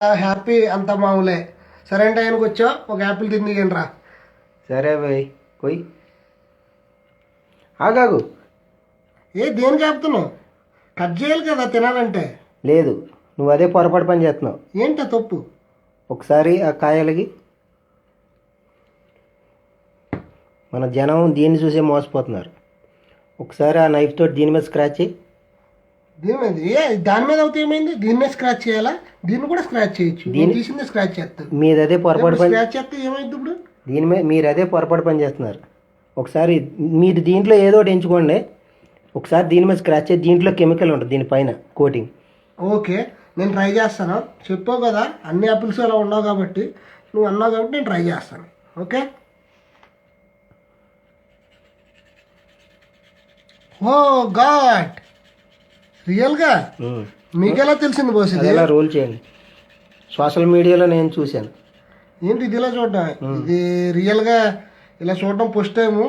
Happy అంత మామూలే. సరే అంటే ఆయనకు వచ్చా ఒక యాపిల్ తిందిగండి రా. సరే బాయ్ పోయి ఆగాగు. దేనికి ఆపుతున్నావు? కట్ చేయాలి కదా తినాలంటే. లేదు, నువ్వు అదే పొరపాటు పని చేస్తున్నావు. ఏంట తప్పు? ఒకసారి ఆ కాయలకి మన జనం దీన్ని చూసే మోసపోతున్నారు. ఒకసారి ఆ నైఫ్ తోటి దీని మీద స్క్రాచ్ చేయి. దీని మీద దాని మీద అవుతే ఏమైంది? దీని మీద స్క్రాచ్ చేయాలా? దీన్ని కూడా స్క్రాచ్ చేయొచ్చు. దీన్ని తీసిందే స్క్రాచ్ చేస్తాను. మీరు అదే పొరపాటు పని స్క్రాచ్ చేస్తే ఏమైంది ఇప్పుడు? దీని మీద మీరు అదే పొరపాటు పని చేస్తున్నారు. ఒకసారి మీరు దీంట్లో ఏదో ఒకటి ఎంచుకోండి. ఒకసారి దీని మీద స్క్రాచ్ చేసి దీంట్లో కెమికల్ ఉంటుంది దీనిపైన కోటింగ్. ఓకే, నేను ట్రై చేస్తాను. చెప్పావు కదా అన్ని యాపిల్స్ అలా ఉండవు కాబట్టి, నువ్వు అన్నావు కాబట్టి నేను ట్రై చేస్తాను. ఓకే. ఓ గాడ్, రియల్గా మీకెలా తెలిసింది బాస్? ఇది ఎలా రోల్ చేయండి. సోషల్ మీడియాలో నేను చూశాను. ఏంటి ఇది ఇలా చూడడం? ఇది రియల్గా ఇలా చూడడం ఫస్ట్ టైము.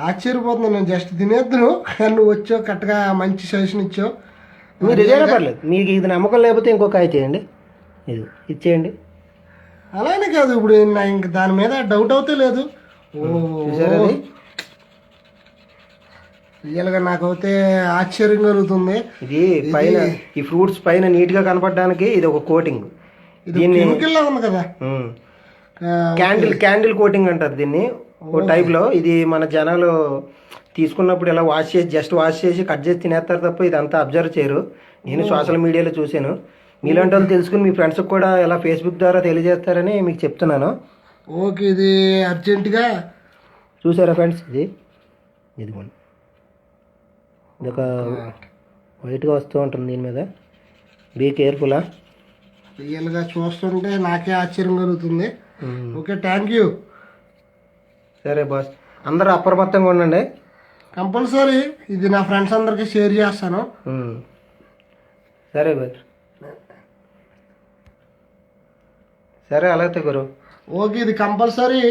ఆశ్చర్యపోతున్నాను. నేను జస్ట్ తినేద్దును, నువ్వు వచ్చావు కరెక్ట్గా మంచి సజెషన్ ఇచ్చావు. మీరు ఇదేనా పర్లేదు. మీకు ఇది నమ్మకం లేకపోతే ఇంకొక కాయ చేయండి. ఇది ఇచ్చేయండి. అలానే కాదు, ఇప్పుడు నా ఇంక దాని మీద డౌట్ అవుతే లేదు. చూసారా అది? రియల్గా నాకైతే ఆశ్చర్యం కలుగుతుంది. ఇది పైన ఈ ఫ్రూట్స్ పైన నీట్గా కనపడడానికి ఇది ఒక కోటింగ్. దీన్ని కెమికల్ లా ఉంది కదా, క్యాండిల్ కోటింగ్ అంటారు దీన్ని ఓ టైప్లో. ఇది మన జనాలు తీసుకున్నప్పుడు ఇలా జస్ట్ వాష్ చేసి కట్ చేసి తినేస్తారు తప్ప ఇదంతా అబ్జర్వ్ చేయరు. నేను సోషల్ మీడియాలో చూశాను. మీలాంటి వాళ్ళు తెలుసుకుని మీ ఫ్రెండ్స్కి కూడా ఇలా ఫేస్బుక్ ద్వారా తెలియజేస్తారని మీకు చెప్తున్నాను. ఓకే, ఇది అర్జెంటుగా చూసారా ఫ్రెండ్స్? ఇదిగోండి, ఇది ఒక వైట్గా వస్తూ ఉంటుంది దీని మీద. బీ కేర్ఫుల్లా. రియల్గా చూస్తుంటే నాకే ఆశ్చర్యం కలుగుతుంది. Okay, thank you. సరే బాస్, అందరూ అప్రమత్తంగా ఉండండి. కంపల్సరీ ఇది నా ఫ్రెండ్స్ అందరికీ షేర్ చేస్తాను. సరే బాయ్. సరే అలాగే గురు. ఓకే, ఇది కంపల్సరీ